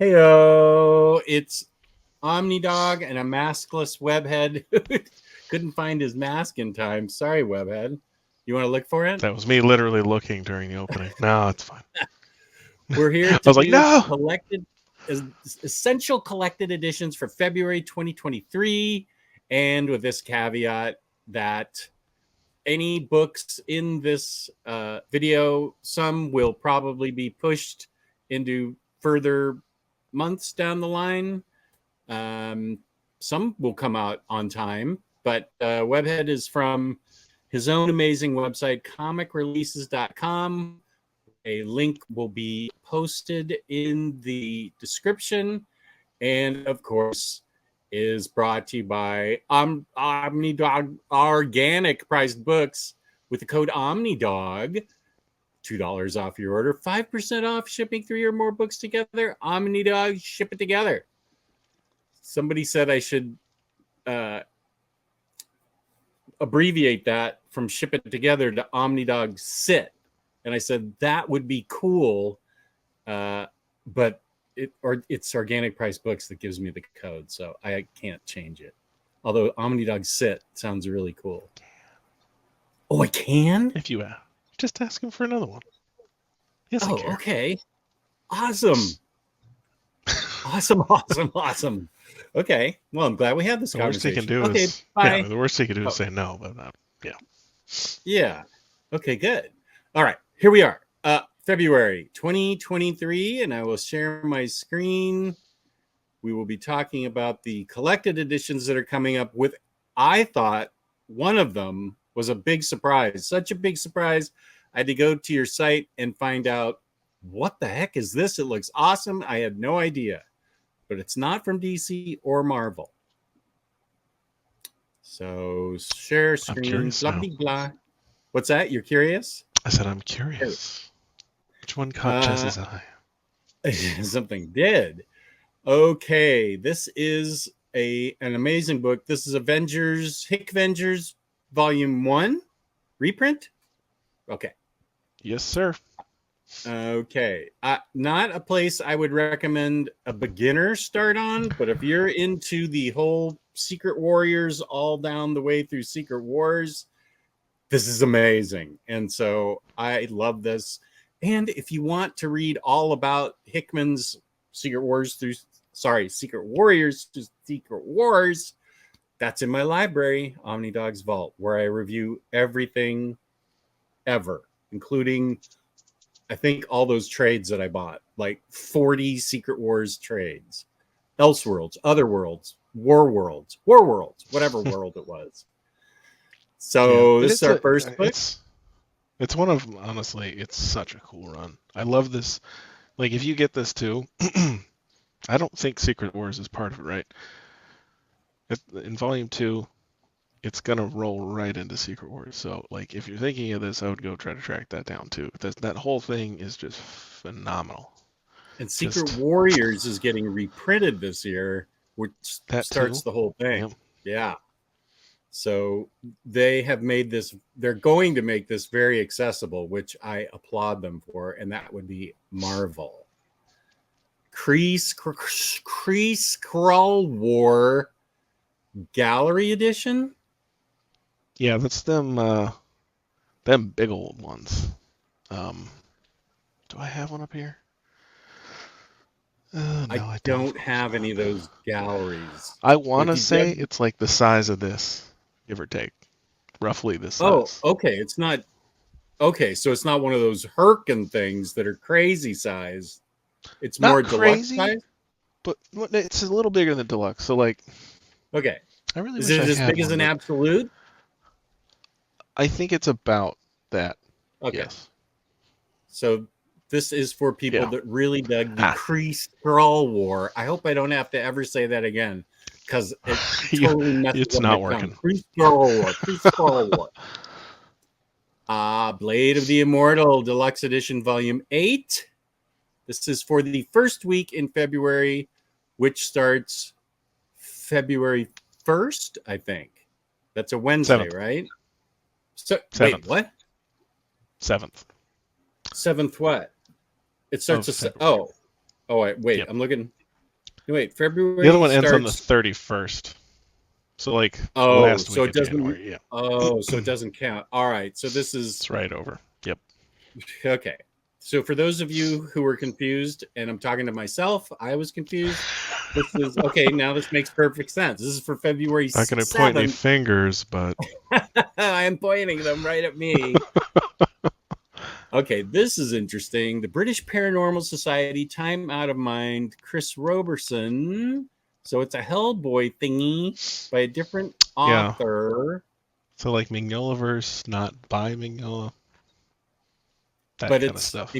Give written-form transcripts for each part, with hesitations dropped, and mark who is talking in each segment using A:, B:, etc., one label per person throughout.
A: Heyo, it's Omnidog and a maskless webhead. Couldn't find his mask in time. Sorry, webhead. You want to look for it?
B: That was me literally looking during the opening. No, it's fine.
A: We're here
B: I
A: to
B: was like,
A: do
B: no!
A: essential collected editions for February 2023, and with this caveat that any books in this video, some will probably be pushed into further months down the line. Some will come out on time, but Webhead is from his own amazing website, comicreleases.com. A link will be posted in the description, and of course is brought to you by Omnidog organic priced books with the code Omnidog. $2 off your order, 5% off shipping 3 or more books together. Omnidog, ship it together. Somebody said I should abbreviate that from ship it together to Omnidog sit. And I said that would be cool, but it's organic price books that gives me the code, so I can't change it. Although Omnidog sit sounds really cool. Oh, I can?
B: If you just ask him for another one. Yes,
A: oh, okay. Awesome. Awesome. Okay. Well, I'm glad we had this conversation.
B: The worst he can do is,
A: bye.
B: Yeah, the worst he can do is say no, but yeah.
A: Yeah. Okay, good. All right, here we are. February 2023, and I will share my screen. We will be talking about the collected editions that are coming up with, I thought one of them was a big surprise. Such a big surprise. I had to go to your site and find out, what the heck is this? It looks awesome. I had no idea, but it's not from DC or Marvel. So share screen, blah, blah, blah. What's that? You're curious?
B: I said, I'm curious. Which one caught Jess's eye?
A: Something did. Okay, this is an amazing book. This is Hickvengers Volume 1 reprint. Okay.
B: Yes, sir.
A: Okay. Not a place I would recommend a beginner start on, but if you're into the whole Secret Warriors all down the way through Secret Wars, this is amazing. And so I love this. And if you want to read all about Hickman's Secret Warriors through Secret Wars, that's in my library, Omnidog's Vault, where I review everything ever, including, I think, all those trades that I bought, like 40 Secret Wars trades, Elseworlds, Otherworlds, Warworlds, whatever world it was. So this is our first book.
B: It's one of, honestly, it's such a cool run. I love this. Like, if you get this too, I don't think Secret Wars is part of it, right? In Volume 2, it's going to roll right into Secret Wars. So, like, if you're thinking of this, I would go try to track that down too. That whole thing is just phenomenal.
A: And Secret Warriors is getting reprinted this year, which starts the whole thing. Yep. Yeah. So they have made this, they're going to make this very accessible, which I applaud them for, and that would be Marvel. Kree Skrull War Gallery Edition?
B: Yeah, that's them big old ones. Do I have one up here? No,
A: I don't have any of those galleries.
B: I want to say it's like the size of this. Give or take, roughly this size.
A: Oh, okay. It's not okay. So it's not one of those Herkin things that are crazy size. It's not more crazy, deluxe size,
B: but it's a little bigger than deluxe. So, like,
A: okay,
B: I really
A: is it as big as an absolute?
B: I think it's about that.
A: Okay.
B: Yes.
A: So this is for people that really dug the Kree Skrull War. I hope I don't have to ever say that again, because it totally messes
B: it's
A: up
B: not
A: my
B: working.
A: Kree Skrull War. Blade of the Immortal Deluxe Edition Volume 8. This is for the first week in February, which starts February 1st, I think. That's a Wednesday,
B: 7th.
A: Right? So
B: 7th.
A: Wait, what?
B: 7th.
A: 7th what? It starts Oh, wait.
B: Yep.
A: I'm looking. Wait,
B: The other
A: February
B: one ends on the
A: starts.
B: 31st. So like
A: Oh,
B: last
A: so
B: week
A: it
B: of
A: doesn't.
B: January. Yeah.
A: Oh, so it doesn't count. All right. So this is
B: It's right over. Yep.
A: okay. So for those of you who were confused, and I'm talking to myself, I was confused. This is okay. Now this makes perfect sense. This is for February
B: Not going to point any
A: 7th.
B: fingers, but
A: I am pointing them right at me. Okay, this is interesting. The British Paranormal Society, Time Out of Mind, Chris Roberson. So it's a Hellboy thingy by a different
B: yeah.
A: author,
B: So like Mignolaverse, not by Mignola, that
A: but
B: kind of stuff.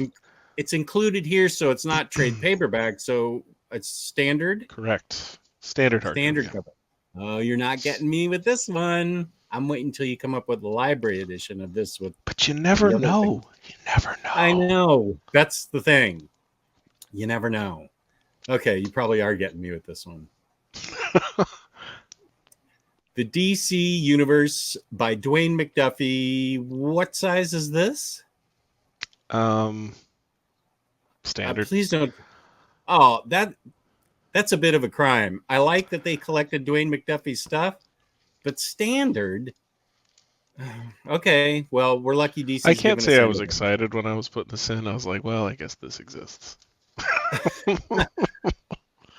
A: it's included here, so it's not trade paperback. So it's standard
B: Correct. Standard hardcover. Yeah.
A: cover. Oh, you're not getting me with this one. I'm waiting until you come up with the library edition of this with
B: But you never
A: the other
B: know.
A: thing.
B: You never know.
A: I know. That's the thing. You never know. Okay, you probably are getting me with this one. The DC Universe by Dwayne McDuffie. What size is this?
B: Standard.
A: Please don't. Oh, that's a bit of a crime. I like that they collected Dwayne McDuffie's stuff, but standard. Okay, well, we're lucky DC's
B: I can't
A: giving
B: say
A: us
B: I was
A: anything.
B: excited when I was putting this in. I was like, well, I guess this exists.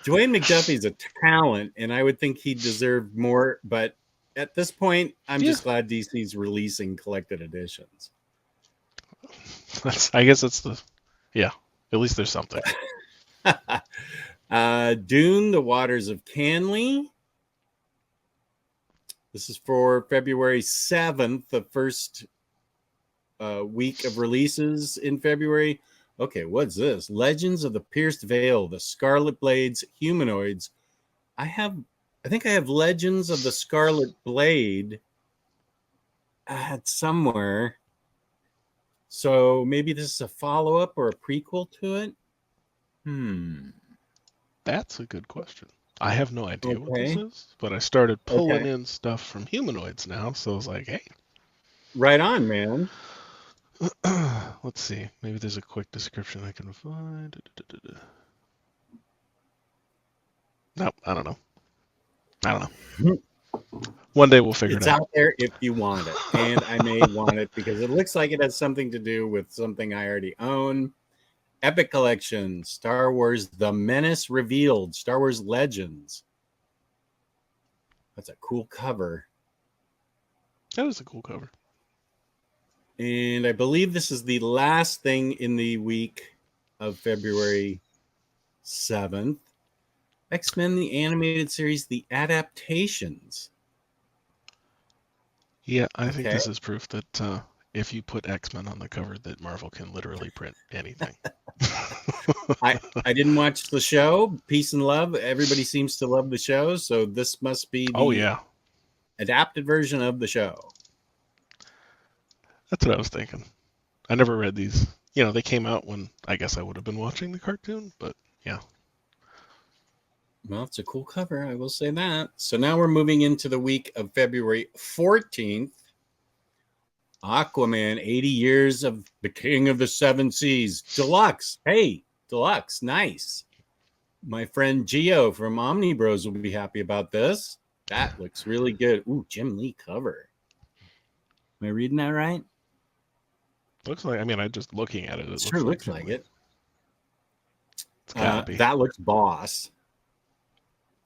A: Dwayne McDuffie's a talent, and I would think he deserved more. But at this point, I'm just glad DC's releasing collected editions.
B: I guess it's yeah. At least there's something.
A: Dune: The Waters of Canley. This is for February 7th, the first week of releases in February. Okay, what's this? Legends of the Pierced Veil, the Scarlet Blades, Humanoids. I think I have Legends of the Scarlet Blade somewhere. So maybe this is a follow-up or a prequel to it?
B: That's a good question. I have no idea what this is, but I started pulling in stuff from Humanoids now, so I was like, hey.
A: Right on, man.
B: Let's see. Maybe there's a quick description I can find. No, I don't know. One day we'll figure it out.
A: It's out there if you want it. And I may want it because it looks like it has something to do with something I already own. Epic Collection, Star Wars The Menace Revealed, Star Wars Legends. That's a cool cover.
B: That is a cool cover.
A: And I believe this is the last thing in the week of February 7th. X-Men, the animated series, the adaptations.
B: Yeah, I think this is proof that if you put X-Men on the cover, that Marvel can literally print anything.
A: I didn't watch the show. Peace and love. Everybody seems to love the show, so this must be the adapted version of the show.
B: That's what I was thinking. I never read these. You know, they came out when I guess I would have been watching the cartoon, but yeah.
A: Well, it's a cool cover, I will say that. So now we're moving into the week of February 14th. Aquaman, 80 Years of the King of the Seven Seas. Deluxe. Hey, Deluxe. Nice. My friend Gio from Omni Bros will be happy about this. That looks really good. Ooh, Jim Lee cover. Am I reading that right?
B: Looks like, I mean, just looking at it,
A: it sure looks like it.
B: It's gotta be.
A: That looks boss.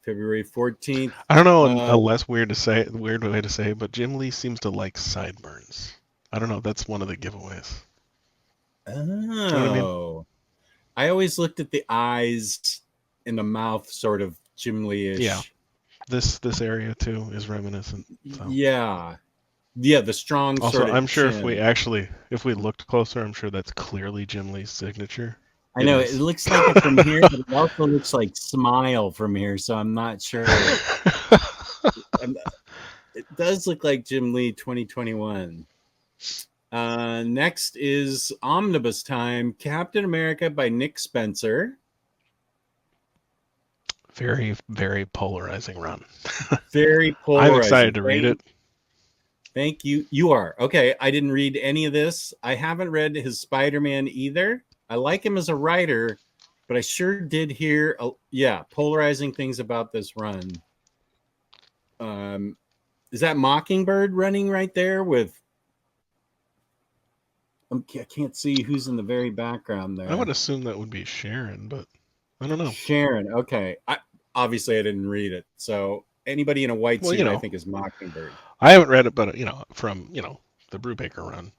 A: February 14th.
B: I don't know a less weird way to say it, but Jim Lee seems to like sideburns. I don't know. That's one of the giveaways.
A: Oh.
B: You know what I mean?
A: I always looked at the eyes and the mouth sort of Jim Lee-ish.
B: Yeah. This area too is reminiscent. So.
A: Yeah. Yeah, the strong
B: also,
A: sort of
B: I'm sure
A: chin.
B: if we looked closer, I'm sure that's clearly Jim Lee's signature.
A: I know it looks like it from here, but it also looks like Smile from here, so I'm not sure. It does look like Jim Lee 2021. Next is Omnibus Time, Captain America by Nick Spencer.
B: Very, very polarizing run.
A: Very polarizing.
B: I'm excited to read it.
A: Thank you. You are. Okay, I didn't read any of this. I haven't read his Spider-Man either. I like him as a writer. but I sure did hear, polarizing things about this run. Is that Mockingbird running right there with? I can't see who's in the very background there.
B: I would assume that would be Sharon, but I don't know.
A: Sharon. Okay. Obviously I didn't read it. So anybody in a white suit, I think, is Mockingbird.
B: I haven't read it, but from the Brubaker run,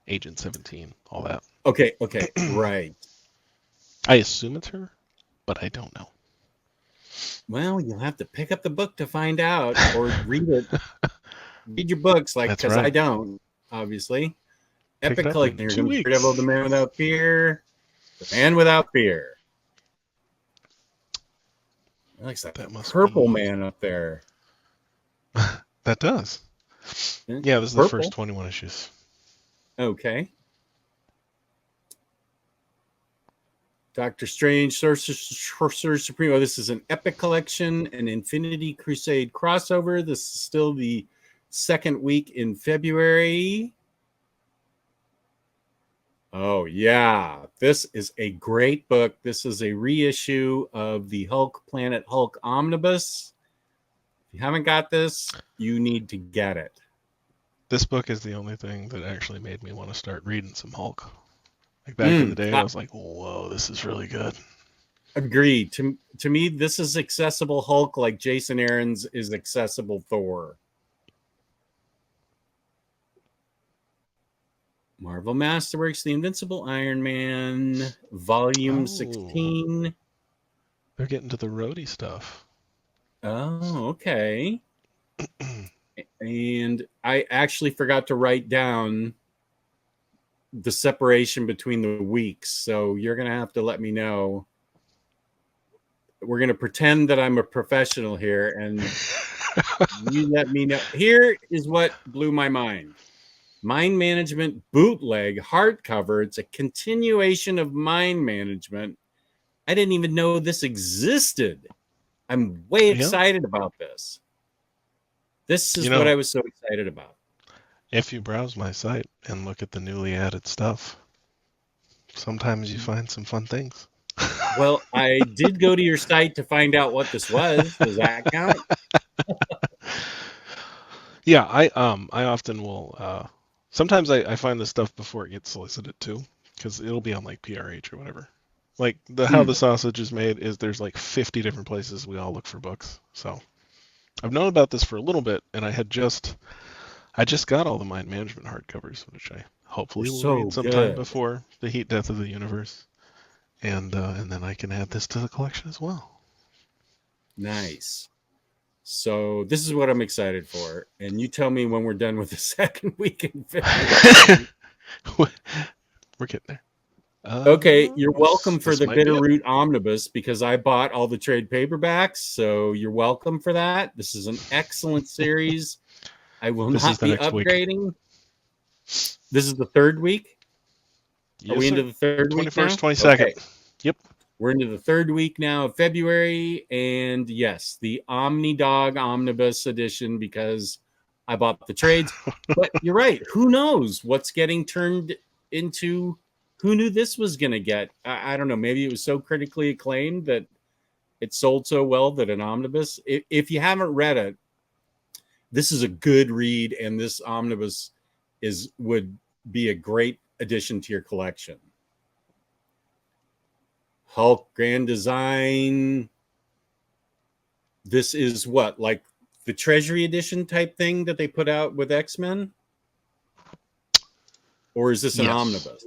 B: Agent 17, all that.
A: Okay. Right.
B: I assume it's her, but I don't know.
A: Well, you'll have to pick up the book to find out, or read it. Read your books, because I don't, obviously. Epic collection. Here comes Daredevil, the Man Without Fear. The Man Without Fear. I like that purple man up there.
B: That does. Yeah, this is the first 21 issues.
A: Okay. Doctor Strange, Sorcerer Supreme. Oh, this is an Epic collection, an Infinity Crusade crossover. This is still the second week in February. Oh, yeah. This is a great book. This is a reissue of the Planet Hulk Omnibus. If you haven't got this, you need to get it.
B: This book is the only thing that actually made me want to start reading some Hulk. Like back in the day, I was like, whoa, this is really good.
A: Agreed. To me, this is accessible Hulk like Jason Aaron's is accessible Thor. Marvel Masterworks, The Invincible Iron Man, Volume 16.
B: They're getting to the roadie stuff.
A: Oh, okay. And I actually forgot to write down the separation between the weeks, so you're going to have to let me know. We're going to pretend that I'm a professional here, and you let me know. Here is what blew my mind. Mind Management bootleg hardcover. It's a continuation of Mind Management. I didn't even know this existed. I'm way excited about this. This is what I was so excited about.
B: If you browse my site and look at the newly added stuff, sometimes you find some fun things.
A: Well, I did go to your site to find out what this was. Does that count?
B: Yeah, I often will. Sometimes I find this stuff before it gets solicited too, because it'll be on like PRH or whatever. Like how the sausage is made is there's like 50 different places we all look for books. So I've known about this for a little bit, and I just got all the Mind Management hardcovers, which I hopefully will read sometime before The Heat Death of the Universe, and then I can add this to the collection as well.
A: Nice. So this is what I'm excited for, and you tell me when we're done with the second week in February.
B: We're getting there.
A: Okay, you're welcome for the Bitterroot Omnibus, because I bought all the trade paperbacks, so you're welcome for that. This is an excellent series. I will not be upgrading. Week. This is the third week?
B: Yes,
A: Are we into the third week now?
B: 21st, 22nd. Okay. Yep.
A: We're into the third week now of February, and yes, the Omnidog Omnibus edition, because I bought the trades. But you're right. Who knows what's getting turned into? Who knew this was going to get? I don't know. Maybe it was so critically acclaimed that it sold so well that an omnibus. If you haven't read it, this is a good read, and this omnibus would be a great addition to your collection. Hulk Grand Design. This is what, like the Treasury Edition type thing that they put out with X-Men? Or is this an omnibus?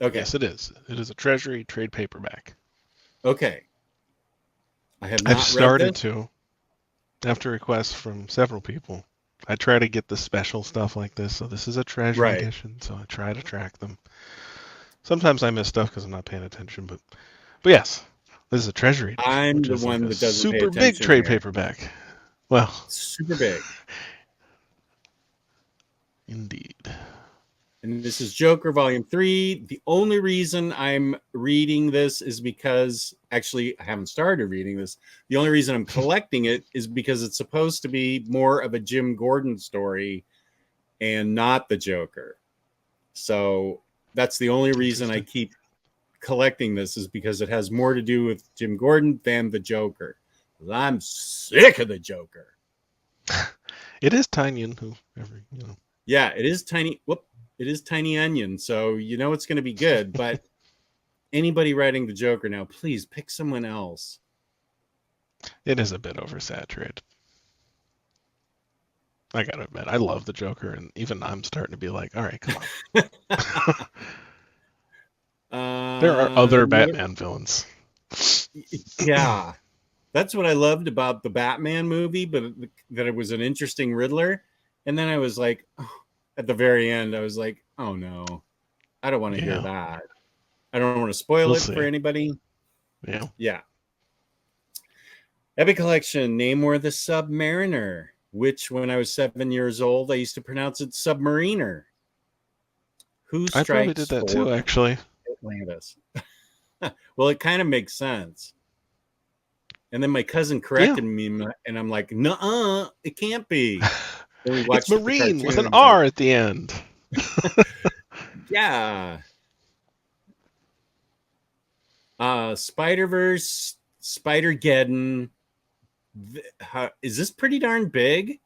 A: Okay.
B: Yes, it is. It is a Treasury trade paperback.
A: Okay. I've
B: started to, after requests from several people. I try to get the special stuff like this. So this is a Treasury edition, so I try to track them. Sometimes I miss stuff because I'm not paying attention, but yes, this is a Treasury edition.
A: I'm the one that doesn't
B: super
A: pay
B: big trade paperback. Well,
A: super big.
B: Indeed.
A: And this is Joker Volume 3. The only reason I'm reading this is because, actually, I haven't started reading this. The only reason I'm collecting it is because it's supposed to be more of a Jim Gordon story and not the Joker. So that's the only reason I keep collecting this is because it has more to do with Jim Gordon than the Joker. I'm sick of the Joker.
B: It is Tynion, whoever,
A: Yeah, it is tiny. It is Tiny Onion, so you know it's going to be good. But anybody writing the Joker now, please pick someone else.
B: It is a bit oversaturated. I gotta admit, I love the Joker, and even I'm starting to be like, all right, come on. There are other Batman villains.
A: Yeah. That's what I loved about the Batman movie, but that it was an interesting Riddler. And then I was like, at the very end, I was like, oh no, I don't want to hear that. I don't want to spoil it for anybody.
B: Yeah.
A: Yeah. Epic Collection, Namor the Submariner, which when I was 7 years old, I used to pronounce it Submariner. Who strikes?
B: I probably did that too, actually.
A: Atlantis. Well, it kind of makes sense. And then my cousin corrected me, and I'm like, "Nuh-uh, it can't be."
B: It's Marine with an R at the end.
A: Yeah. Spider-Verse, Spider-Geddon. Is this pretty darn big?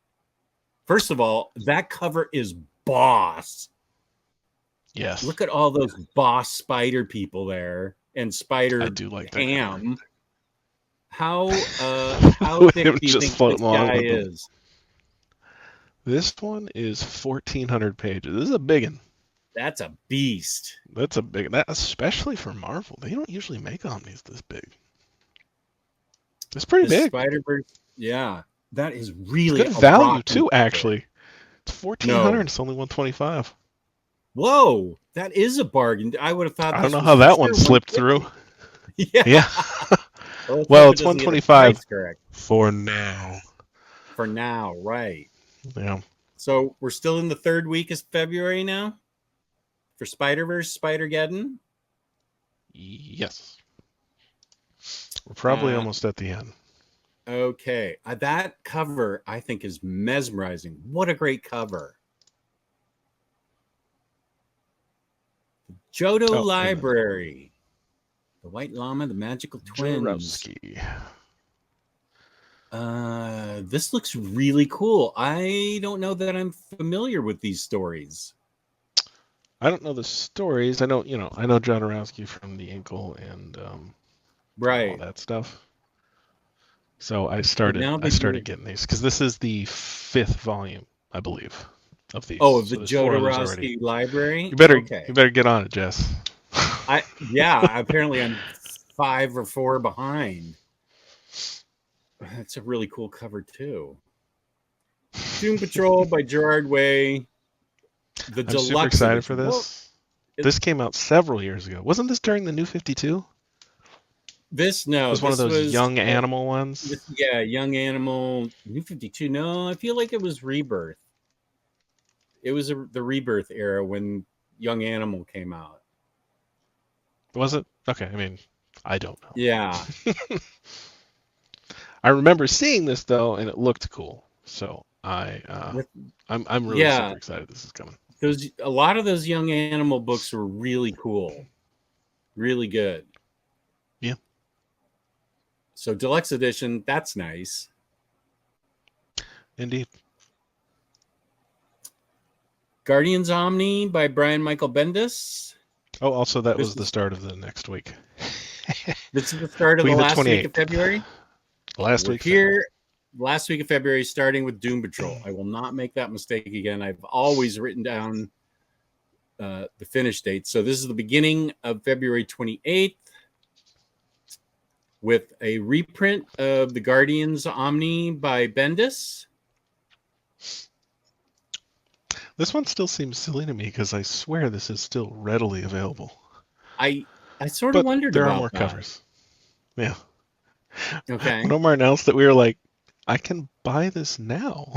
A: First of all, that cover is boss.
B: Yes.
A: Look at all those boss spider people there, and Spider
B: I do like that
A: Ham.
B: cover.
A: How thick do you think this guy is?
B: This one is 1,400 pages. This is a big one.
A: That's a beast.
B: That's a big that, especially for Marvel. They don't usually make Omnis this big. It's pretty big.
A: Spider-Verse, yeah, that is really
B: it's good value too. Actually, it's 1,400. It's only 125.
A: Whoa, that is a bargain. I would have thought.
B: I don't know how that one slipped through.
A: Yeah.
B: Well, it's 125 for now.
A: For now, right?
B: Yeah.
A: So we're still in the third week of February now for Spider-Verse, Spider-Geddon.
B: Yes. We're probably almost at the end.
A: Okay. That cover, I think, is mesmerizing. What a great cover. Johto Library. The White Llama, the Magical Twins. This looks really cool. I don't know that I'm familiar with these stories.
B: I don't know the stories. I know, I know Jodorowsky from The Inkle and all that stuff. So I started getting these because this is the 5th volume, I believe, of these.
A: Oh, the Jodorowsky Library.
B: You better get on it, Jess.
A: Apparently I'm 5 or 4 behind. That's a really cool cover too. Doom Patrol by Gerard Way.
B: I'm super excited for this. This came out several years ago. Wasn't this during the New 52?
A: It was
B: one of those Young Animal ones.
A: Young Animal, New 52. No, I feel like it was Rebirth. It was the Rebirth era when Young Animal came out.
B: Was it? Okay, I mean, I don't know.
A: Yeah.
B: I remember seeing this though, and it looked cool. So I'm really super excited this is coming.
A: A lot of those Young Animal books were really cool, really good.
B: Yeah.
A: So deluxe edition, that's nice.
B: Indeed.
A: Guardians Omni by Brian Michael Bendis.
B: Oh, also that was the start of the next week.
A: This is the start of the last week of February.
B: Last week
A: of February, starting with Doom Patrol. I will not make that mistake again. I've always written down the finish date. So this is the beginning of February 28th with a reprint of the Guardians Omni by Bendis.
B: This one still seems silly to me because I swear this is still readily available.
A: I sort of wondered about that.
B: There are more covers. Yeah.
A: Okay.
B: When Omar announced that, we were like, I can buy this now.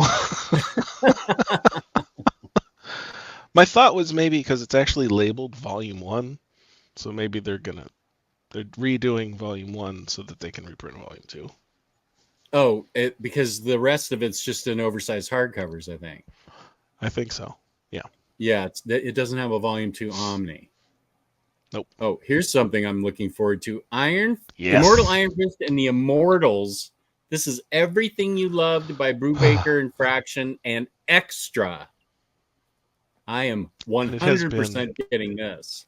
B: My thought was maybe because it's actually labeled Volume 1, so maybe they're redoing Volume 1 so that they can reprint Volume 2.
A: Oh, because the rest of it's just in oversized hardcovers, I think.
B: I think so. Yeah.
A: Yeah, it doesn't have a Volume 2 Omni.
B: Nope.
A: Oh, here's something I'm looking forward to.
B: Yes.
A: Immortal Iron Fist and the Immortals. This is Everything You Loved by Brubaker and Fraction and Extra. I am 100% getting this.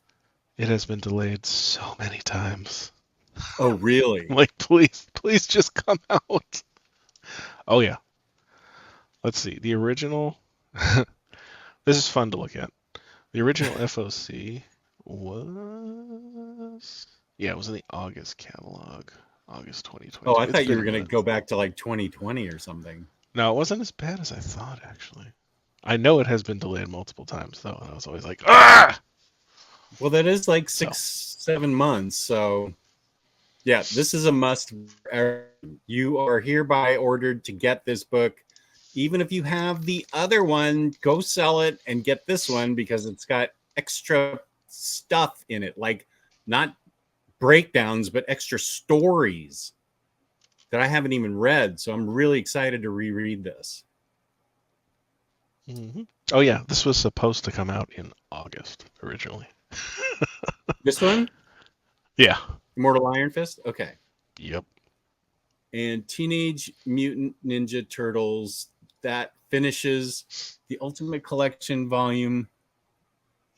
B: It has been delayed so many times.
A: Oh, really?
B: Like, please just come out. Oh, yeah. Let's see. The original. This is fun to look at. The original FOC was. Yeah, it was in the August catalog. August 2020.
A: Oh, I thought you were going to go back to like 2020 or something.
B: No, it wasn't as bad as I thought, actually. I know it has been delayed multiple times, though, and I was always like, ah!
A: Well, that is like 7 months, so yeah, this is a must. You are hereby ordered to get this book. Even if you have the other one, go sell it and get this one because it's got extra stuff in it, like not breakdowns, but extra stories that I haven't even read. So I'm really excited to reread this.
B: Mm-hmm. Oh, yeah, this was supposed to come out in August originally.
A: This one?
B: Yeah.
A: Immortal Iron Fist? Okay.
B: Yep.
A: And Teenage Mutant Ninja Turtles, that finishes the Ultimate Collection volume.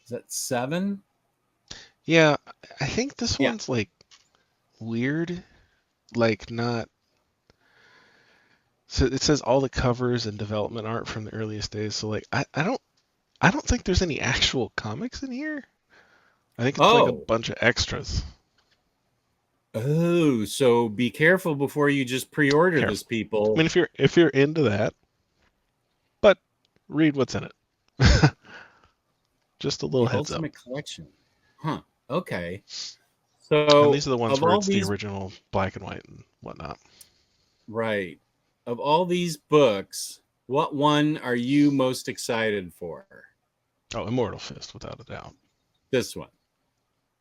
A: Is that 7?
B: Yeah, I think this one's like weird. Like not. So it says all the covers and development art from the earliest days. So like I don't think there's any actual comics in here. I think it's like a bunch of extras.
A: Oh, so be careful before you just pre-order this, people.
B: I mean, if you're into that, but read what's in it. Just a little heads
A: Ultimate
B: up.
A: Collection, huh? Okay. So
B: and these are the ones where it's the original black and white and whatnot.
A: Right. Of all these books, what one are you most excited for?
B: Oh, Immortal Fist, without a doubt.
A: This one.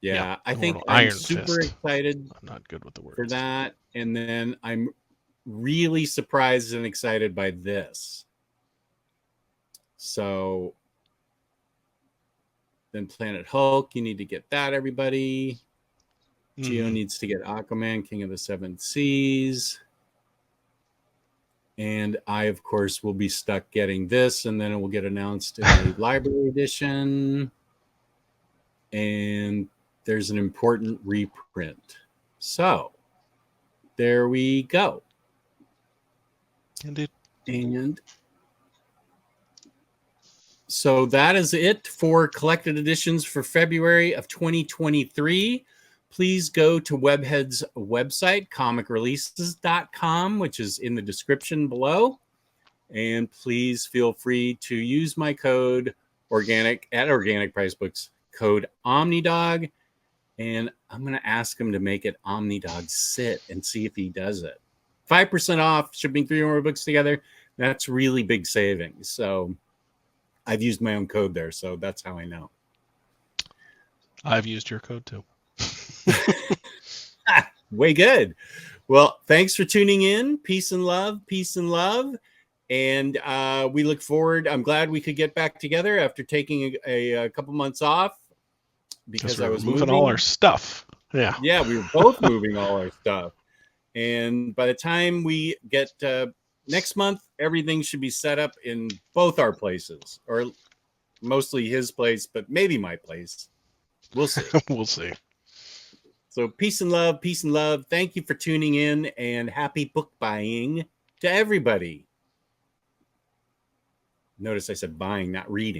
A: Yeah, I think
B: I'm
A: super excited.
B: I'm not good with the words
A: for that, and then I'm really surprised and excited by this. So then Planet Hulk, you need to get that, everybody. Geo needs to get Aquaman, King of the Seven Seas. And I, of course, will be stuck getting this, and then it will get announced in the library edition. And there's an important reprint. So there we go.
B: Indeed.
A: And so that is it for collected editions for February of 2023. Please go to Webhead's website, comicreleases.com, which is in the description below. And please feel free to use my code Organic Price Books, code Omnidog. And I'm going to ask him to make it Omnidog sit and see if he does it. 5% off shipping 3 or more books together. That's really big savings. So I've used my own code there, so that's how I know.
B: I've used your code too.
A: Way good. Well, thanks for tuning in. Peace and love. Peace and love. And we look forward. I'm glad we could get back together after taking a couple months off because I was
B: moving all our stuff. Yeah.
A: Yeah, we were both moving all our stuff. And by the time we get next month, everything should be set up in both our places, or mostly his place, but maybe my place. We'll see.
B: We'll see.
A: So peace and love, peace and love. Thank you for tuning in, and happy book buying to everybody. Notice I said buying, not reading.